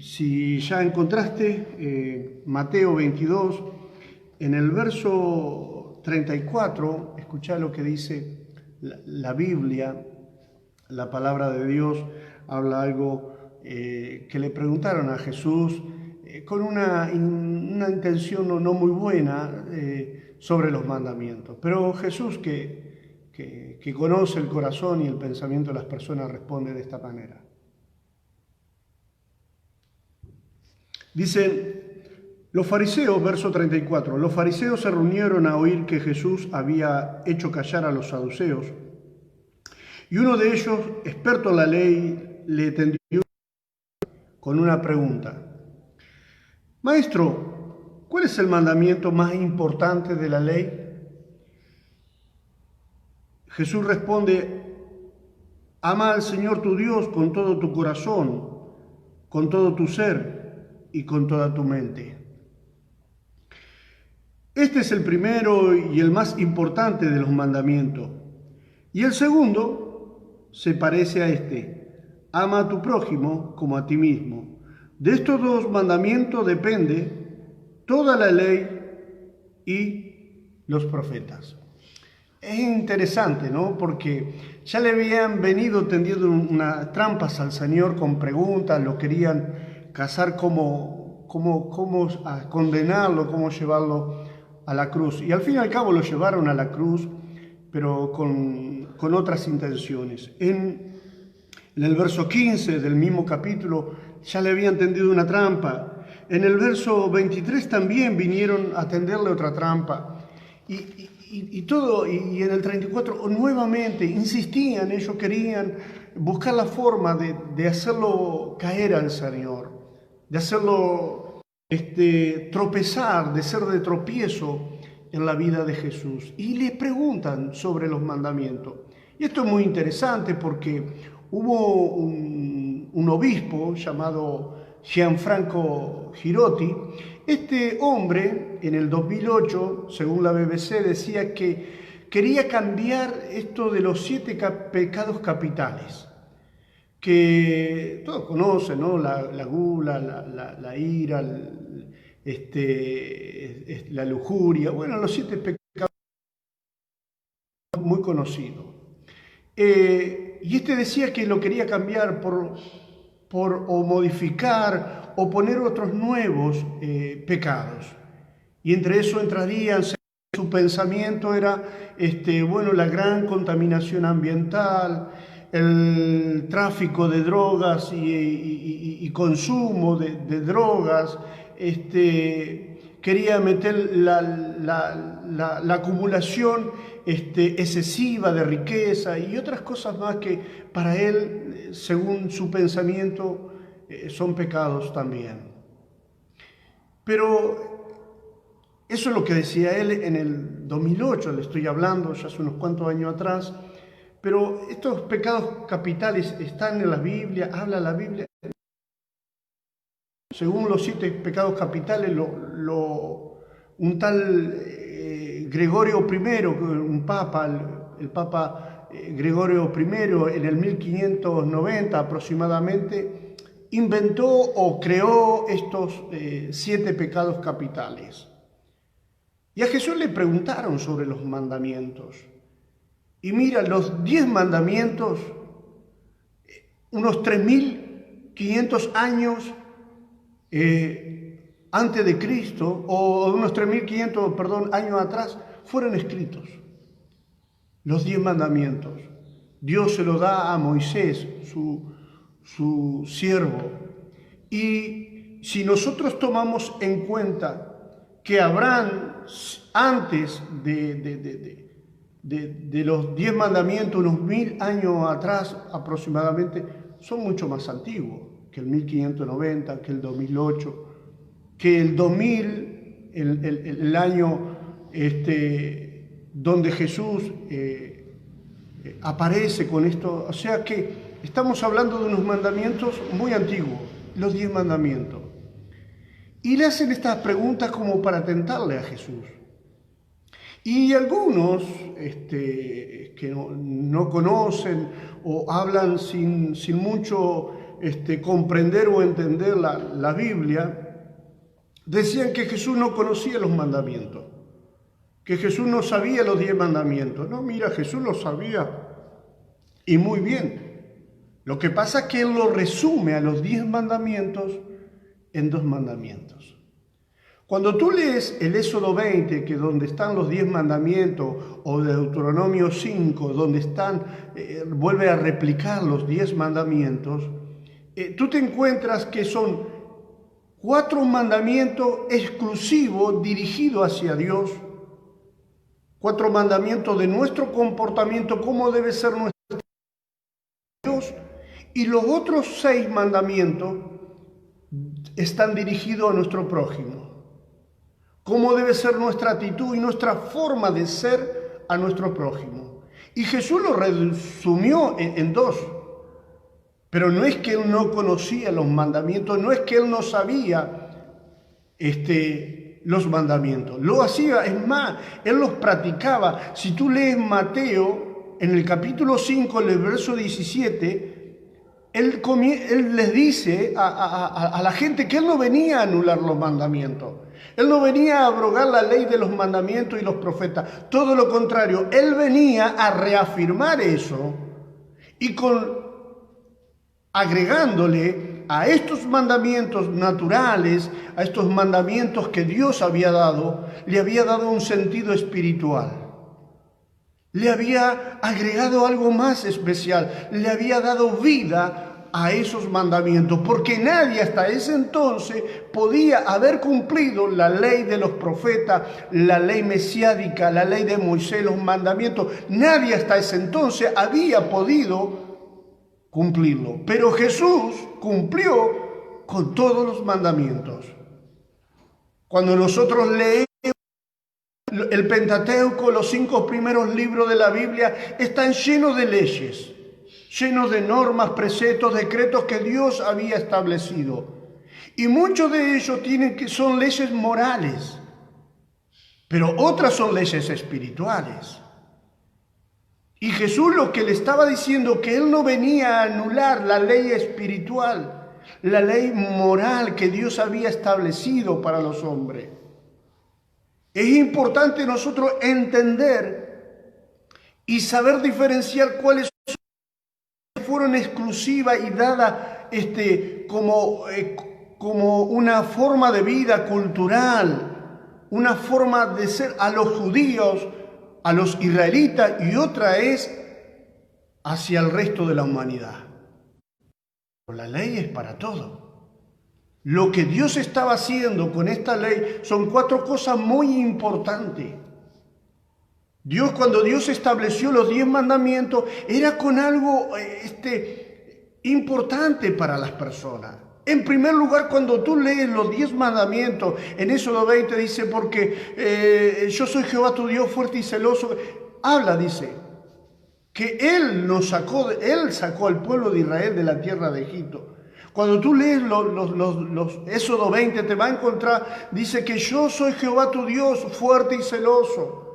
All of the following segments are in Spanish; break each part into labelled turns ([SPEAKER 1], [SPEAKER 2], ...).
[SPEAKER 1] Si ya encontraste Mateo 22, en el verso 34, escuchá lo que dice la Biblia, la palabra de Dios, habla algo que le preguntaron a Jesús con una intención no muy buena sobre los mandamientos. Pero Jesús, que conoce el corazón y el pensamiento de las personas, responde de esta manera. Dice, los fariseos, verso 34, los fariseos se reunieron a oír que Jesús había hecho callar a los saduceos, y uno de ellos, experto en la ley, le tendió con una pregunta. Maestro, ¿cuál es el mandamiento más importante de la ley? Jesús responde, ama al Señor tu Dios con todo tu corazón, con todo tu ser y con toda tu mente. Este es el primero y el más importante de los mandamientos. Y el segundo se parece a este: ama a tu prójimo como a ti mismo. De estos dos mandamientos depende toda la ley y los profetas. Es interesante, ¿no? Porque ya le habían venido tendiendo unas trampas al Señor con preguntas, lo querían cazar, cómo condenarlo, cómo llevarlo a la cruz. Y al fin y al cabo lo llevaron a la cruz, pero con otras intenciones. En el verso 15 del mismo capítulo ya le habían tendido una trampa. En el verso 23 también vinieron a tenderle otra trampa. Y en el 34 nuevamente insistían, ellos querían buscar la forma de hacerlo caer al Señor, de hacerlo tropezar, de ser de tropiezo en la vida de Jesús. Y le preguntan sobre los mandamientos. Y esto es muy interesante porque hubo un obispo llamado Gianfranco Girotti. Este hombre, en el 2008, según la BBC, decía que quería cambiar esto de los 7 pecados capitales, que todos conocen, ¿no? La gula, la ira, la lujuria, bueno, los 7 pecados muy conocidos. Y decía que lo quería cambiar o modificar o poner otros nuevos pecados. Y entre eso entrarían, su pensamiento era, la gran contaminación ambiental, el tráfico de drogas y consumo de drogas, quería meter la acumulación excesiva de riqueza y otras cosas más que para él, según su pensamiento, son pecados también. Pero eso es lo que decía él en el 2008, le estoy hablando, ya hace unos cuantos años atrás. Pero estos pecados capitales están en la Biblia, habla la Biblia. Según los 7 pecados capitales, un tal Gregorio I, un papa, el Papa Gregorio I, en el 1590 aproximadamente, inventó o creó estos 7 pecados capitales. Y a Jesús le preguntaron sobre los mandamientos. Y mira, los 10 mandamientos, unos 3.500 años antes de Cristo, o unos 3.500, años atrás, fueron escritos. Los 10 mandamientos. Dios se los da a Moisés, su siervo. Y si nosotros tomamos en cuenta que Abraham, antes de los 10 mandamientos, unos 1.000 años atrás aproximadamente, son mucho más antiguos que el 1590, que el 2008, que el 2000, el año donde Jesús aparece con esto. O sea que estamos hablando de unos mandamientos muy antiguos, los 10 mandamientos. Y le hacen estas preguntas como para tentarle a Jesús. Y algunos que no conocen o hablan sin mucho comprender o entender la Biblia, decían que Jesús no conocía los mandamientos, que Jesús no sabía los 10 mandamientos. No, mira, Jesús los sabía y muy bien. Lo que pasa es que Él lo resume a los 10 mandamientos en 2 mandamientos. Cuando tú lees el Éxodo 20, que donde están los 10 mandamientos, o Deuteronomio 5, donde están, vuelve a replicar los 10 mandamientos, tú te encuentras que son 4 mandamientos exclusivos dirigidos hacia Dios, 4 mandamientos de nuestro comportamiento, cómo debe ser nuestro Dios, y los otros 6 mandamientos están dirigidos a nuestro prójimo. Cómo debe ser nuestra actitud y nuestra forma de ser a nuestro prójimo. Y Jesús lo resumió en 2. Pero no es que Él no conocía los mandamientos, no es que Él no sabía los mandamientos. Lo hacía, es más, Él los practicaba. Si tú lees Mateo, en el capítulo 5, en el verso 17, Él les dice a la gente que Él no venía a anular los mandamientos. Él no venía a abrogar la ley de los mandamientos y los profetas. Todo lo contrario, Él venía a reafirmar eso y agregándole a estos mandamientos naturales, a estos mandamientos que Dios había dado, le había dado un sentido espiritual. Le había agregado algo más especial, le había dado vida a esos mandamientos, porque nadie hasta ese entonces podía haber cumplido la ley de los profetas, la ley mesiánica, la ley de Moisés, los mandamientos. Nadie hasta ese entonces había podido cumplirlo, pero Jesús cumplió con todos los mandamientos. Cuando nosotros leemos el Pentateuco, los 5 primeros libros de la Biblia, están llenos de leyes, llenos de normas, preceptos, decretos que Dios había establecido. Y muchos de ellos son leyes morales, pero otras son leyes espirituales. Y Jesús lo que le estaba diciendo, que Él no venía a anular la ley espiritual, la ley moral que Dios había establecido para los hombres. Es importante nosotros entender y saber diferenciar cuáles fueron exclusivas y dadas como una forma de vida cultural, una forma de ser a los judíos, a los israelitas, y otra es hacia el resto de la humanidad. La ley es para todo. Lo que Dios estaba haciendo con esta ley son 4 cosas muy importantes. Cuando Dios estableció los 10 mandamientos, era con algo importante para las personas. En primer lugar, cuando tú lees los 10 mandamientos, en Éxodo 20 dice, porque yo soy Jehová tu Dios fuerte y celoso. Dice, que Él sacó al pueblo de Israel de la tierra de Egipto. Cuando tú lees los Éxodo 20, te va a encontrar, dice que yo soy Jehová tu Dios fuerte y celoso.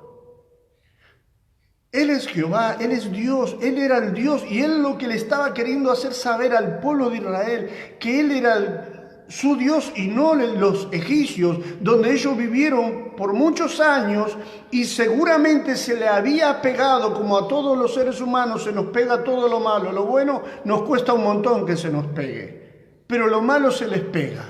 [SPEAKER 1] Él es Jehová, Él es Dios, Él era el Dios, y Él lo que le estaba queriendo hacer saber al pueblo de Israel, que Él era su Dios y no los egipcios, donde ellos vivieron por muchos años, y seguramente se le había pegado, como a todos los seres humanos se nos pega todo lo malo. Lo bueno nos cuesta un montón que se nos pegue, pero lo malo se les pega.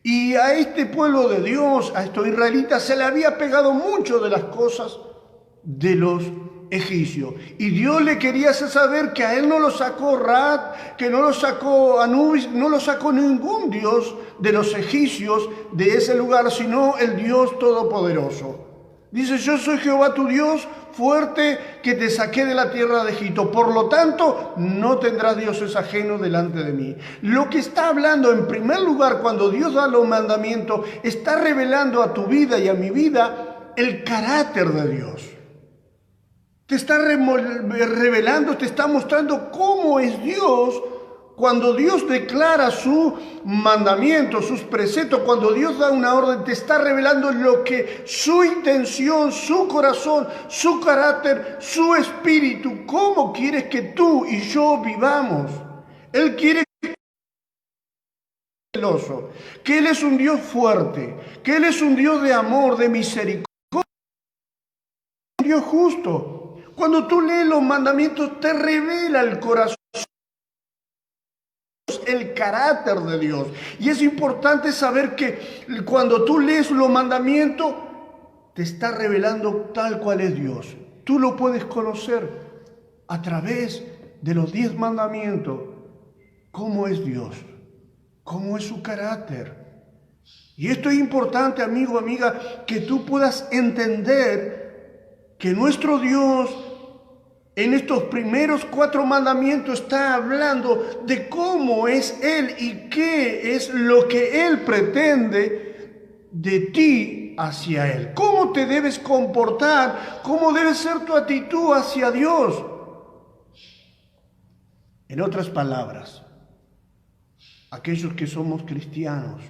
[SPEAKER 1] Y a este pueblo de Dios, a estos israelitas, se le había pegado mucho de las cosas de los egipcio. Y Dios le quería hacer saber que a él no lo sacó Ra, que no lo sacó Anubis, no lo sacó ningún dios de los egipcios de ese lugar, sino el Dios Todopoderoso. Dice, yo soy Jehová tu Dios fuerte, que te saqué de la tierra de Egipto. Por lo tanto, no tendrás dioses ajenos delante de mí. Lo que está hablando en primer lugar, cuando Dios da los mandamientos, está revelando a tu vida y a mi vida el carácter de Dios. Te está revelando, te está mostrando cómo es Dios. Cuando Dios declara su mandamiento, sus preceptos, cuando Dios da una orden, te está revelando lo que su intención, su corazón, su carácter, su espíritu, cómo quieres que tú y yo vivamos. Él quiere celoso, que Él es un Dios fuerte, que Él es un Dios de amor, de misericordia, un Dios justo. Cuando tú lees los mandamientos, te revela el corazón, el carácter de Dios. Y es importante saber que cuando tú lees los mandamientos, te está revelando tal cual es Dios. Tú lo puedes conocer a través de los 10 mandamientos, cómo es Dios, cómo es su carácter. Y esto es importante, amigo, amiga, que tú puedas entender que nuestro Dios en estos primeros 4 mandamientos está hablando de cómo es Él y qué es lo que Él pretende de ti hacia Él. Cómo te debes comportar, cómo debe ser tu actitud hacia Dios. En otras palabras, aquellos que somos cristianos,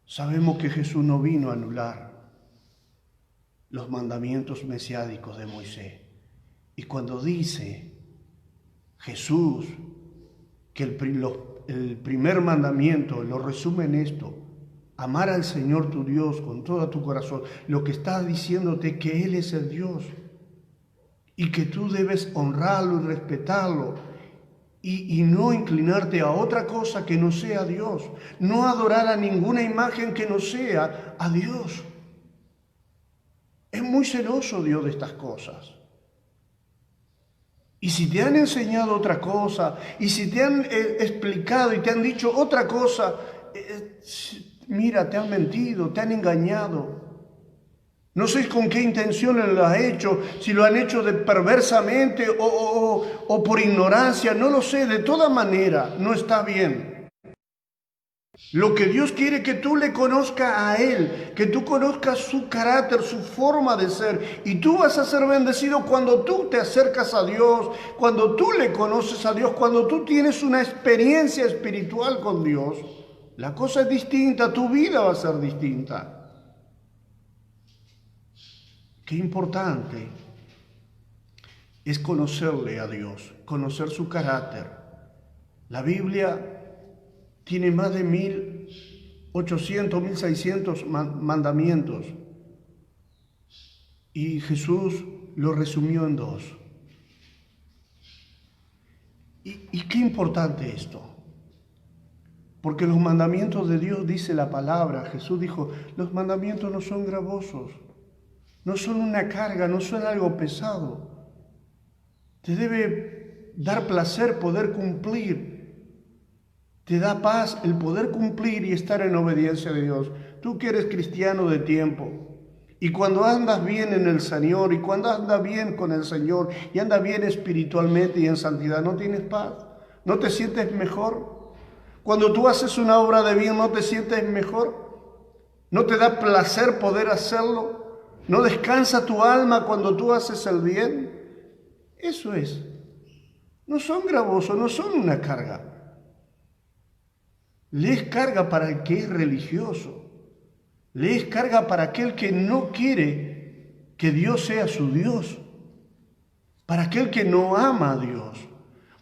[SPEAKER 1] sabemos que Jesús no vino a anular los mandamientos mesiánicos de Moisés. Y cuando dice Jesús que el primer mandamiento lo resume en esto, amar al Señor tu Dios con todo tu corazón, lo que está diciéndote que Él es el Dios y que tú debes honrarlo y respetarlo y no inclinarte a otra cosa que no sea Dios, no adorar a ninguna imagen que no sea a Dios. Es muy celoso Dios de estas cosas. Y si te han enseñado otra cosa, y si te han explicado y te han dicho otra cosa, mira, te han mentido, te han engañado. No sé con qué intenciones lo has hecho, si lo han hecho perversamente o por ignorancia, no lo sé. De toda manera, no está bien. Lo que Dios quiere que tú le conozcas a Él, que tú conozcas su carácter, su forma de ser. Y tú vas a ser bendecido cuando tú te acercas a Dios, cuando tú le conoces a Dios, cuando tú tienes una experiencia espiritual con Dios. La cosa es distinta, tu vida va a ser distinta. Qué importante es conocerle a Dios, conocer su carácter. La Biblia tiene más de 1800, 1600 mandamientos y Jesús lo resumió en 2. ¿Y qué importante esto? Porque los mandamientos de Dios, dice la palabra, Jesús dijo, los mandamientos no son gravosos, no son una carga, no son algo pesado. Te debe dar placer poder cumplir. Te da paz el poder cumplir y estar en obediencia de Dios. Tú que eres cristiano de tiempo, y cuando andas bien en el Señor, y cuando andas bien con el Señor, y andas bien espiritualmente y en santidad, ¿no tienes paz? ¿No te sientes mejor? Cuando tú haces una obra de bien, ¿no te sientes mejor? ¿No te da placer poder hacerlo? ¿No descansa tu alma cuando tú haces el bien? Eso es. No son gravosos, no son una carga. Le es carga para el que es religioso. Le es carga para aquel que no quiere que Dios sea su Dios. Para aquel que no ama a Dios.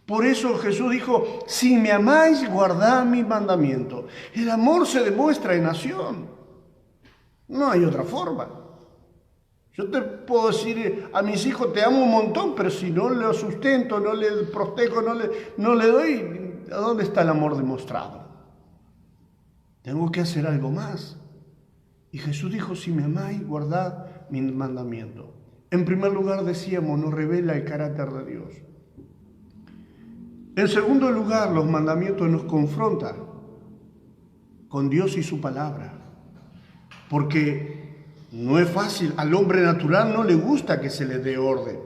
[SPEAKER 1] Por eso Jesús dijo, si me amáis, guardad mis mandamientos. El amor se demuestra en acción. No hay otra forma. Yo te puedo decir a mis hijos, te amo un montón, pero si no los sustento, no les protejo, no le doy, ¿a dónde está el amor demostrado? Tengo que hacer algo más. Y Jesús dijo, si me amáis, guardad mis mandamientos. En primer lugar, decíamos, nos revela el carácter de Dios. En segundo lugar, los mandamientos nos confrontan con Dios y su palabra. Porque no es fácil, al hombre natural no le gusta que se le dé orden.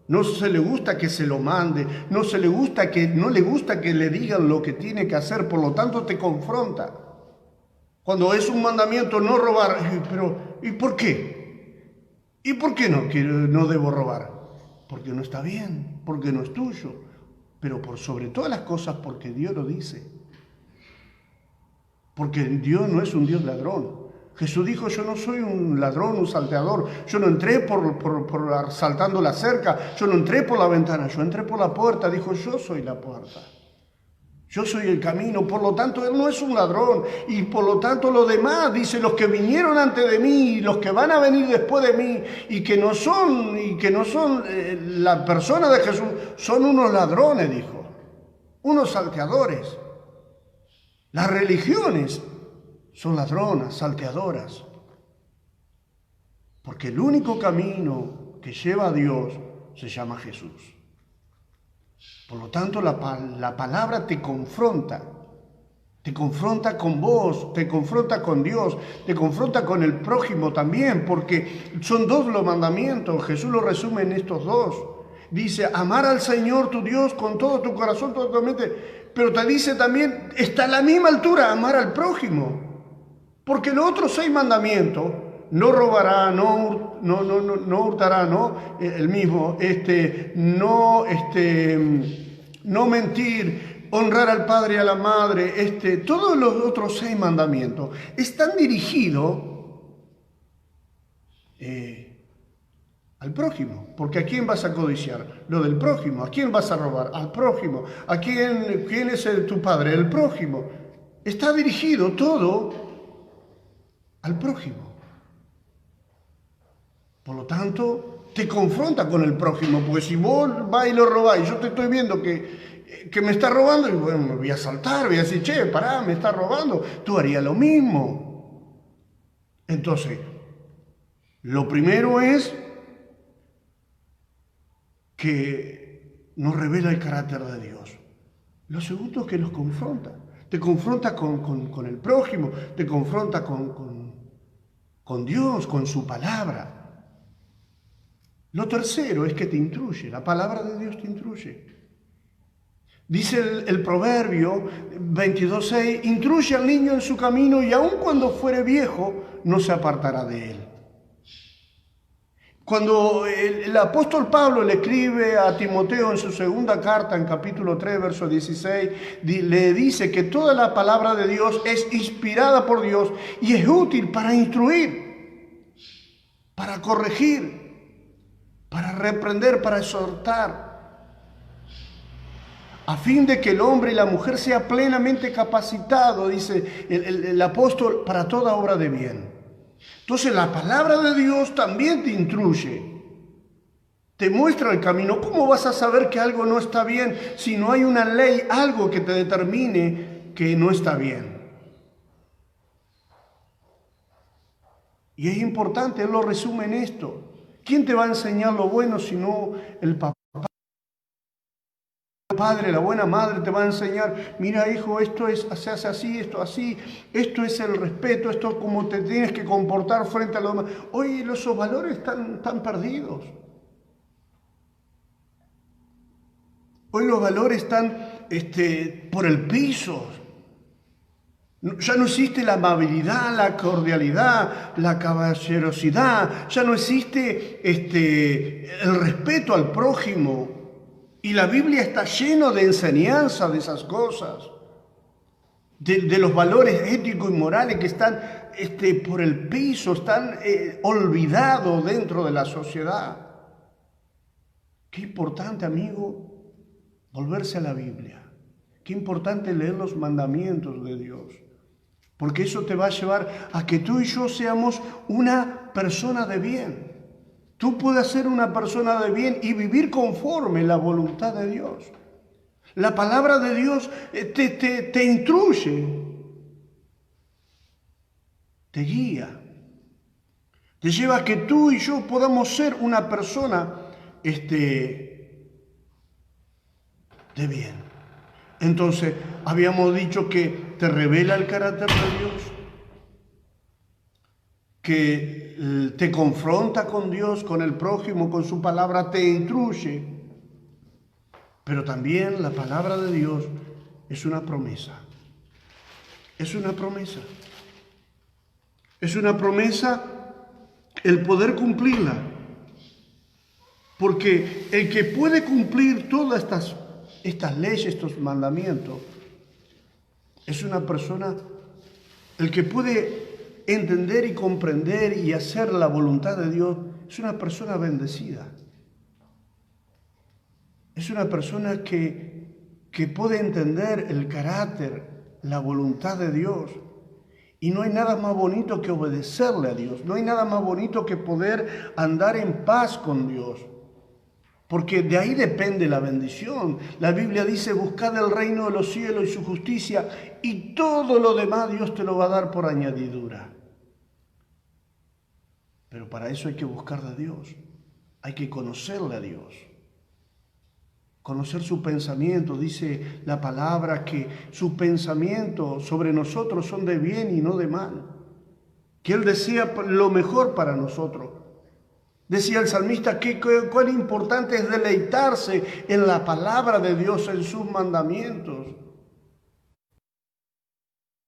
[SPEAKER 1] No se le gusta que se lo mande, no le gusta que le digan lo que tiene que hacer, por lo tanto te confronta. Cuando es un mandamiento no robar, pero ¿y por qué? ¿Y por qué no debo robar? Porque no está bien, porque no es tuyo, pero por sobre todas las cosas porque Dios lo dice. Porque Dios no es un Dios ladrón. Jesús dijo, yo no soy un ladrón, un salteador. Yo no entré por saltando la cerca, yo no entré por la ventana, yo entré por la puerta. Dijo, yo soy la puerta. Yo soy el camino, por lo tanto Él no es un ladrón. Y por lo tanto los demás, dice, los que vinieron antes de mí, los que van a venir después de mí, y que no son la persona de Jesús, son unos ladrones, dijo, unos salteadores. Las religiones son ladronas, salteadoras. Porque el único camino que lleva a Dios se llama Jesús. Por lo tanto, la palabra te confronta con vos, te confronta con Dios, te confronta con el prójimo también, porque son dos los mandamientos. Jesús lo resume en estos dos. Dice, amar al Señor tu Dios con todo tu corazón, toda tu mente, pero te dice también, está a la misma altura amar al prójimo, porque los otros 6 mandamientos, no robará, no hurtará, ¿no? El mismo, no mentir, honrar al padre y a la madre, todos los otros 6 mandamientos están dirigidos al prójimo, porque ¿a quién vas a codiciar? Lo del prójimo. ¿A quién vas a robar? Al prójimo. ¿Quién es tu padre? El prójimo. Está dirigido todo al prójimo. Por lo tanto, te confronta con el prójimo, porque si vos vas y lo robás y yo te estoy viendo que me está robando, y bueno, me voy a saltar, voy a decir, che, pará, me está robando, tú harías lo mismo. Entonces, lo primero es que nos revela el carácter de Dios. Lo segundo es que nos confronta. Te confronta con el prójimo, te confronta con Dios, con su palabra. Lo tercero es que te instruye, la palabra de Dios te instruye. Dice el Proverbio 22:6, instruye al niño en su camino y aun cuando fuere viejo no se apartará de él. Cuando el apóstol Pablo le escribe a Timoteo en su segunda carta, en capítulo 3, verso 16, le dice que toda la palabra de Dios es inspirada por Dios y es útil para instruir, para corregir, para reprender, para exhortar, a fin de que el hombre y la mujer sea plenamente capacitado, dice el apóstol, para toda obra de bien. Entonces la palabra de Dios también te instruye, te muestra el camino. ¿Cómo vas a saber que algo no está bien si no hay una ley, algo que te determine que no está bien? Y es importante, él lo resume en esto. ¿Quién te va a enseñar lo bueno si no el papá? El padre, la buena madre te va a enseñar, mira hijo, se hace así, esto es el respeto, esto es como te tienes que comportar frente a los demás. Hoy esos valores están perdidos. Hoy los valores están por el piso. Ya no existe la amabilidad, la cordialidad, la caballerosidad, ya no existe el respeto al prójimo. Y la Biblia está llena de enseñanza de esas cosas, de los valores éticos y morales que están por el piso, están olvidados dentro de la sociedad. Qué importante, amigo, volverse a la Biblia. Qué importante leer los mandamientos de Dios. Porque eso te va a llevar a que tú y yo seamos una persona de bien. Tú puedes ser una persona de bien y vivir conforme la voluntad de Dios. La palabra de Dios te instruye, te guía, te lleva a que tú y yo podamos ser una persona de bien. Entonces, habíamos dicho que te revela el carácter de Dios, que te confronta con Dios, con el prójimo, con su palabra, te instruye. Pero también la palabra de Dios es una promesa. Es una promesa. Es una promesa el poder cumplirla. Porque el que puede cumplir todas estas leyes, estos mandamientos, es una persona, el que puede entender y comprender y hacer la voluntad de Dios, es una persona bendecida. Es una persona que que puede entender el carácter, la voluntad de Dios. Y no hay nada más bonito que obedecerle a Dios. No hay nada más bonito que poder andar en paz con Dios. Porque de ahí depende la bendición. La Biblia dice, buscad el reino de los cielos y su justicia, y todo lo demás Dios te lo va a dar por añadidura. Pero para eso hay que buscar de Dios. Hay que conocerle a Dios. Conocer su pensamiento. Dice la palabra que sus pensamientos sobre nosotros son de bien y no de mal. Que Él desea lo mejor para nosotros. Decía el salmista que cuán importante es deleitarse en la palabra de Dios, en sus mandamientos.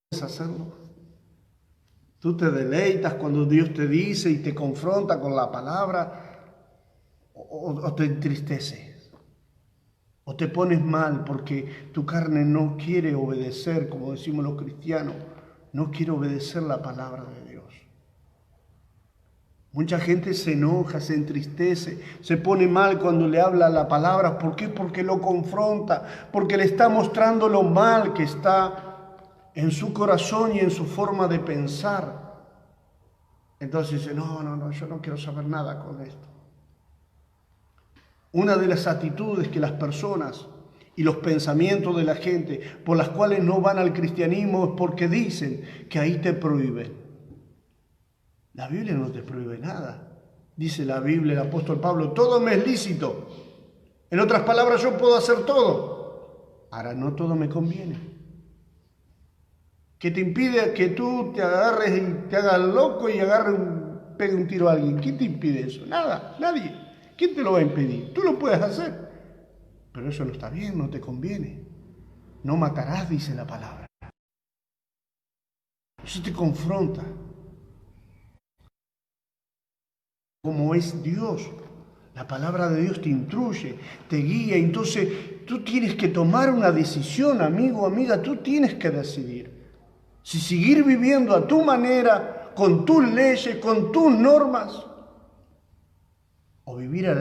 [SPEAKER 1] ¿Puedes hacerlo? Tú te deleitas cuando Dios te dice y te confronta con la palabra, o te entristeces, o te pones mal porque tu carne no quiere obedecer, como decimos los cristianos, no quiere obedecer la palabra de Dios. Mucha gente se enoja, se entristece, se pone mal cuando le habla la palabra. ¿Por qué? Porque lo confronta, porque le está mostrando lo mal que está en su corazón y en su forma de pensar. Entonces dice, no, yo no quiero saber nada con esto. Una de las actitudes que las personas y los pensamientos de la gente por las cuales no van al cristianismo es porque dicen que ahí te prohíben. La Biblia no te prohíbe nada. Dice la Biblia, el apóstol Pablo, todo me es lícito. En otras palabras, yo puedo hacer todo. Ahora, no todo me conviene. ¿Qué te impide que tú te agarres y te hagas loco y pegue un tiro a alguien? ¿Quién te impide eso? Nada, nadie. ¿Quién te lo va a impedir? Tú lo puedes hacer. Pero eso no está bien, no te conviene. No matarás, dice la palabra. Eso te confronta. Como es Dios. La palabra de Dios te instruye, te guía. Entonces tú tienes que tomar una decisión, amigo, amiga. Tú tienes que decidir si seguir viviendo a tu manera, con tus leyes, con tus normas, o vivir a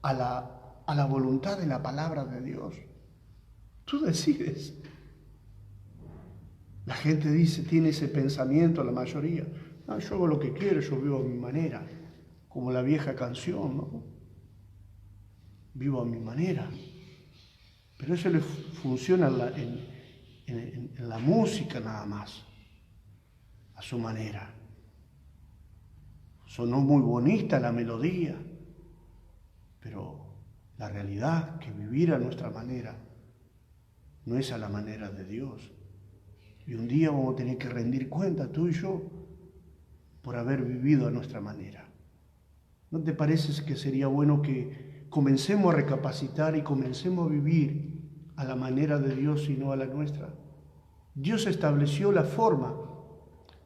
[SPEAKER 1] la voluntad de la palabra de Dios. Tú decides. La gente dice, tiene ese pensamiento, la mayoría. No, yo hago lo que quiero, yo vivo a mi manera, como la vieja canción, ¿no? Vivo a mi manera. Pero eso le funciona en la música nada más, a su manera. Sonó muy bonita la melodía, pero la realidad que vivir a nuestra manera no es a la manera de Dios. Y un día vamos a tener que rendir cuenta, tú y yo, por haber vivido a nuestra manera. ¿No te parece que sería bueno que comencemos a recapacitar y comencemos a vivir a la manera de Dios y no a la nuestra? Dios estableció la forma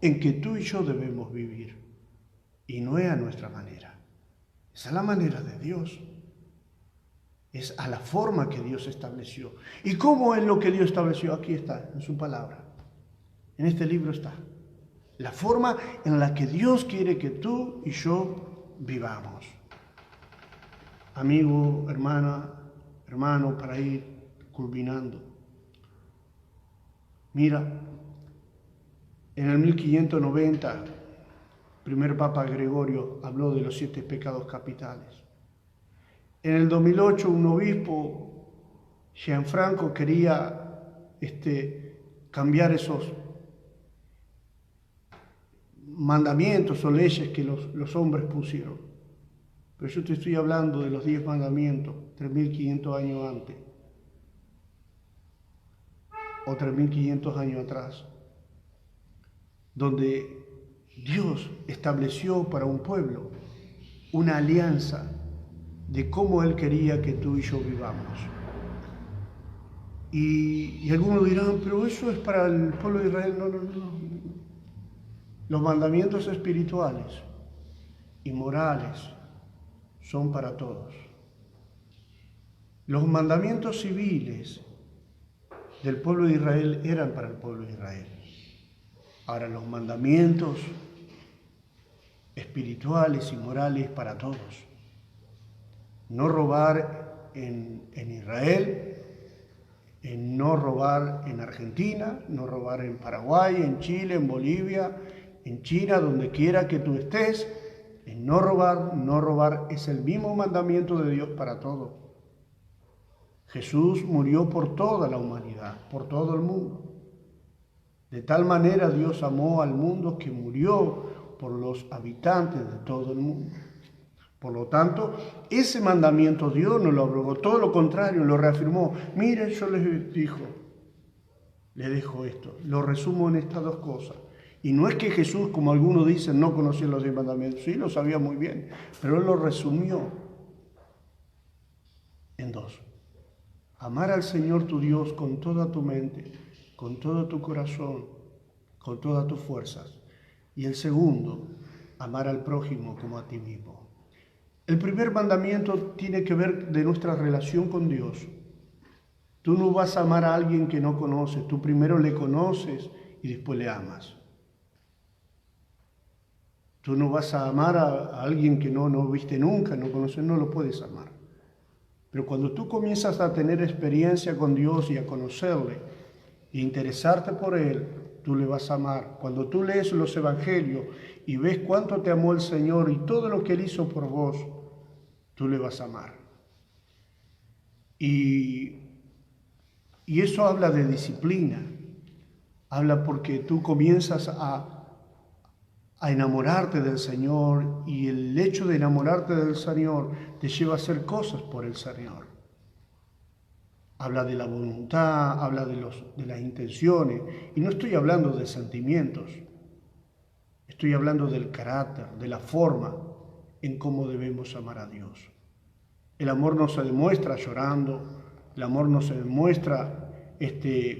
[SPEAKER 1] en que tú y yo debemos vivir y no es a nuestra manera. Es a la manera de Dios. Es a la forma que Dios estableció. ¿Y cómo es lo que Dios estableció? Aquí está, en su palabra. En este libro está. La forma en la que Dios quiere que tú y yo vivamos. Amigo, hermana, hermano, para ir culminando. Mira, en el 1590, primer Papa Gregorio habló de los 7 pecados capitales. En el 2008, un obispo, Gianfranco, quería cambiar esos mandamientos o leyes que los hombres pusieron. Pero yo te estoy hablando de los 10 mandamientos, 3.500 años antes, o 3.500 años atrás, donde Dios estableció para un pueblo una alianza de cómo Él quería que tú y yo vivamos. Y algunos dirán, pero eso es para el pueblo de Israel. No. Los mandamientos espirituales y morales son para todos. Los mandamientos civiles del pueblo de Israel eran para el pueblo de Israel. Ahora los mandamientos espirituales y morales para todos. No robar en Israel en no robar en Argentina, no robar en Paraguay, en Chile, en Bolivia, en China, donde quiera que tú estés, en no robar, no robar es el mismo mandamiento de Dios para todos. Jesús murió por toda la humanidad, por todo el mundo. De tal manera Dios amó al mundo que murió por los habitantes de todo el mundo. Por lo tanto, ese mandamiento Dios no lo abrogó, todo lo contrario, lo reafirmó. Miren, yo les dejo esto, lo resumo en estas dos cosas. Y no es que Jesús, como algunos dicen, no conocía los 10 mandamientos, sí, lo sabía muy bien, pero Él lo resumió en dos. Amar al Señor tu Dios con toda tu mente, con todo tu corazón, con todas tus fuerzas. Y el segundo, amar al prójimo como a ti mismo. El primer mandamiento tiene que ver de nuestra relación con Dios. Tú no vas a amar a alguien que no conoces, tú primero le conoces y después le amas. Tú no vas a amar a alguien que no viste nunca, no conoces, no lo puedes amar. Pero cuando tú comienzas a tener experiencia con Dios y a conocerle e interesarte por Él, tú le vas a amar. Cuando tú lees los evangelios y ves cuánto te amó el Señor y todo lo que Él hizo por vos, tú le vas a amar. Y eso habla de disciplina. Habla porque tú comienzas a enamorarte del Señor y el hecho de enamorarte del Señor te lleva a hacer cosas por el Señor. Habla de la voluntad, habla de las intenciones. Y no estoy hablando de sentimientos. Estoy hablando del carácter, de la forma en cómo debemos amar a Dios. El amor no se demuestra llorando, el amor no se demuestra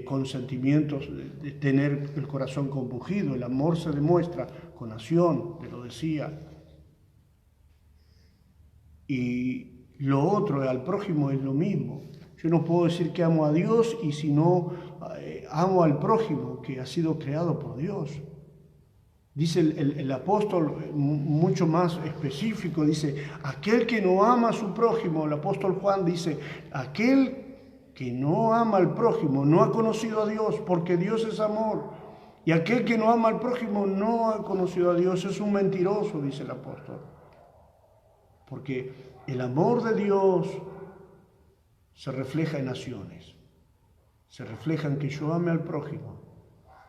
[SPEAKER 1] con sentimientos de tener el corazón compungido, el amor se demuestra con acción, te lo decía. Y lo otro, al prójimo, es lo mismo. Yo no puedo decir que amo a Dios y si no amo al prójimo que ha sido creado por Dios. Dice el apóstol mucho más específico, dice, aquel que no ama a su prójimo, el apóstol Juan dice, aquel que no ama al prójimo no ha conocido a Dios, porque Dios es amor. Y aquel que no ama al prójimo no ha conocido a Dios, es un mentiroso, dice el apóstol. Porque el amor de Dios se refleja en acciones, se refleja en que yo ame al prójimo,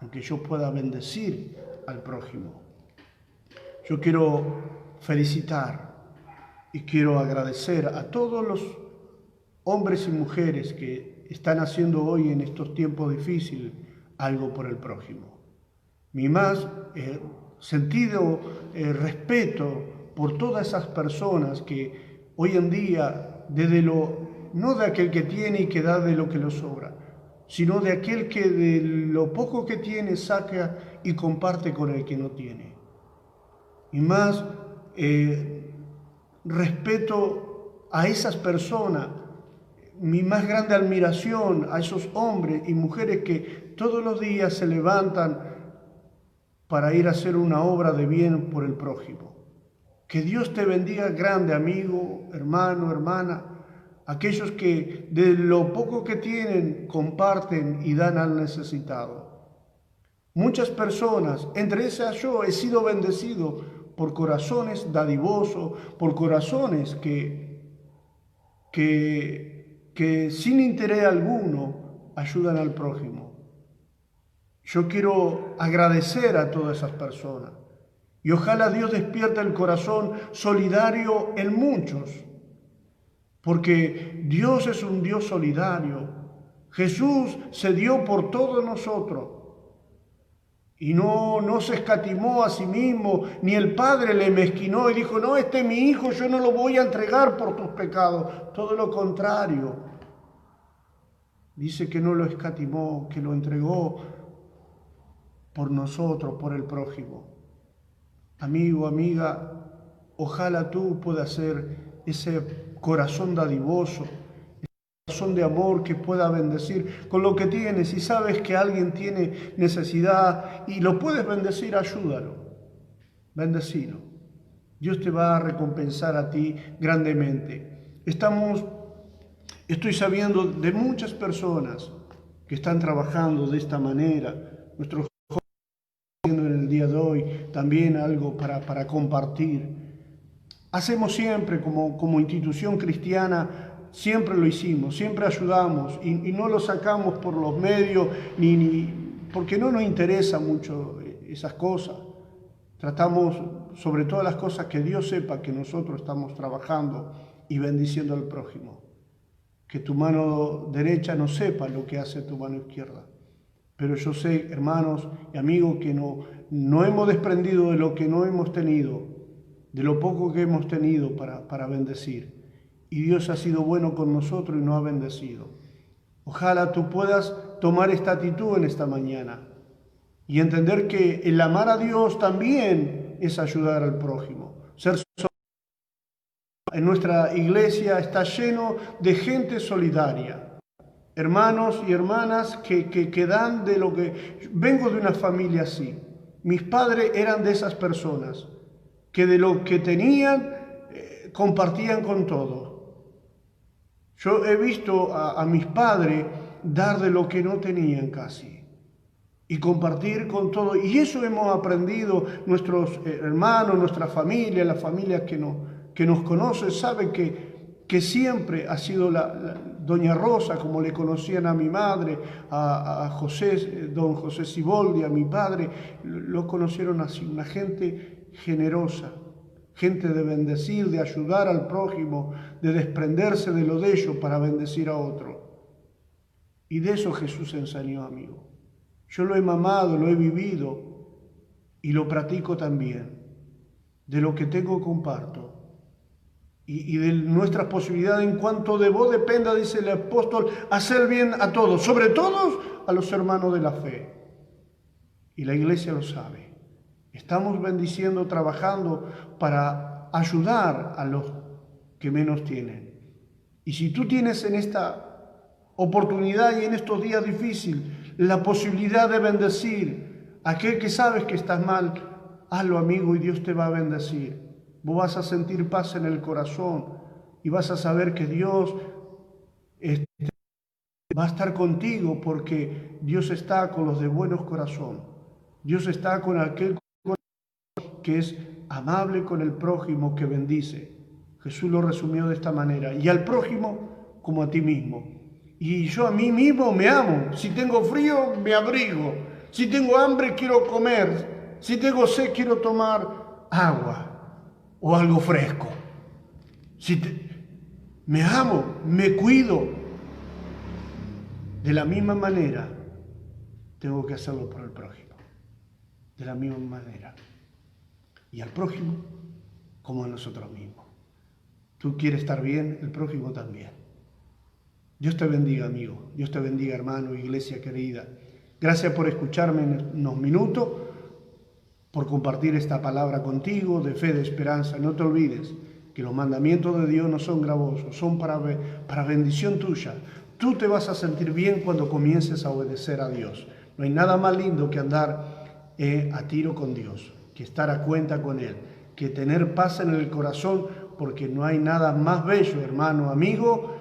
[SPEAKER 1] en que yo pueda bendecir al prójimo. Yo quiero felicitar y quiero agradecer a todos los hombres y mujeres que están haciendo hoy en estos tiempos difíciles algo por el prójimo. Mi más sentido respeto por todas esas personas que hoy en día, no de aquel que tiene y que da de lo que le sobra, sino de aquel que de lo poco que tiene saca y comparte con el que no tiene. Y más respeto a esas personas, mi más grande admiración a esos hombres y mujeres que todos los días se levantan para ir a hacer una obra de bien por el prójimo. Que Dios te bendiga grande, amigo, hermano, hermana, aquellos que de lo poco que tienen comparten y dan al necesitado. Muchas personas, entre esas yo, he sido bendecido por corazones dadivosos, por corazones que sin interés alguno ayudan al prójimo. Yo quiero agradecer a todas esas personas y ojalá Dios despierte el corazón solidario en muchos, porque Dios es un Dios solidario. Jesús se dio por todos nosotros y no se escatimó a sí mismo, ni el Padre le mezquinó y dijo, no, este es mi hijo, yo no lo voy a entregar por tus pecados. Todo lo contrario. Dice que no lo escatimó, que lo entregó por nosotros, por el prójimo. Amigo, amiga, ojalá tú puedas ser ese corazón dadivoso, corazón de amor que pueda bendecir con lo que tienes. Si sabes que alguien tiene necesidad y lo puedes bendecir, ayúdalo, bendecilo. Dios te va a recompensar a ti grandemente. Estoy sabiendo de muchas personas que están trabajando de esta manera. Nuestros jóvenes haciendo en el día de hoy también algo para compartir. Hacemos siempre como institución cristiana, siempre lo hicimos, siempre ayudamos y no lo sacamos por los medios porque no nos interesa mucho esas cosas. Tratamos sobre todas las cosas que Dios sepa que nosotros estamos trabajando y bendiciendo al prójimo. Que tu mano derecha no sepa lo que hace tu mano izquierda. Pero yo sé, hermanos y amigos, que no hemos desprendido de lo que no hemos tenido, de lo poco que hemos tenido para bendecir. Y Dios ha sido bueno con nosotros y nos ha bendecido. Ojalá tú puedas tomar esta actitud en esta mañana y entender que el amar a Dios también es ayudar al prójimo. En nuestra iglesia está lleno de gente solidaria, hermanos y hermanas que dan de lo que... Vengo de una familia así. Mis padres eran de esas personas que de lo que tenían compartían con todo. Yo he visto a mis padres dar de lo que no tenían casi y compartir con todo. Y eso hemos aprendido nuestros hermanos, nuestra familia, las familias que nos conocen, saben que siempre ha sido doña Rosa, como le conocían a mi madre, a José, don José Siboldi, a mi padre, lo conocieron así, una gente generosa, gente de bendecir, de ayudar al prójimo, de desprenderse de lo de ellos para bendecir a otro. Y de eso Jesús enseñó, amigo. Yo lo he mamado, lo he vivido y lo practico también. De lo que tengo comparto. Y de nuestras posibilidades en cuanto de vos dependa, dice el apóstol, hacer bien a todos, sobre todo a los hermanos de la fe. Y la iglesia lo sabe. Estamos bendiciendo, trabajando para ayudar a los que menos tienen. Y si tú tienes en esta oportunidad y en estos días difíciles la posibilidad de bendecir a aquel que sabes que estás mal, hazlo, amigo, y Dios te va a bendecir. Vos vas a sentir paz en el corazón y vas a saber que Dios va a estar contigo porque Dios está con los de buenos corazón. Dios está con aquel que es amable con el prójimo, que bendice. Jesús lo resumió de esta manera. Y al prójimo como a ti mismo. Y yo a mí mismo me amo. Si tengo frío, me abrigo. Si tengo hambre, quiero comer. Si tengo sed, quiero tomar agua o algo fresco. Me amo, me cuido. De la misma manera, tengo que hacerlo por el prójimo. De la misma manera. Y al prójimo como a nosotros mismos. Tú quieres estar bien, el prójimo también. Dios te bendiga, amigo. Dios te bendiga, hermano, iglesia querida. Gracias por escucharme en unos minutos, por compartir esta palabra contigo de fe, de esperanza. No te olvides que los mandamientos de Dios no son gravosos, son para bendición tuya. Tú te vas a sentir bien cuando comiences a obedecer a Dios. No hay nada más lindo que andar a tiro con Dios, que estar a cuenta con Él, que tener paz en el corazón, porque no hay nada más bello, hermano, amigo,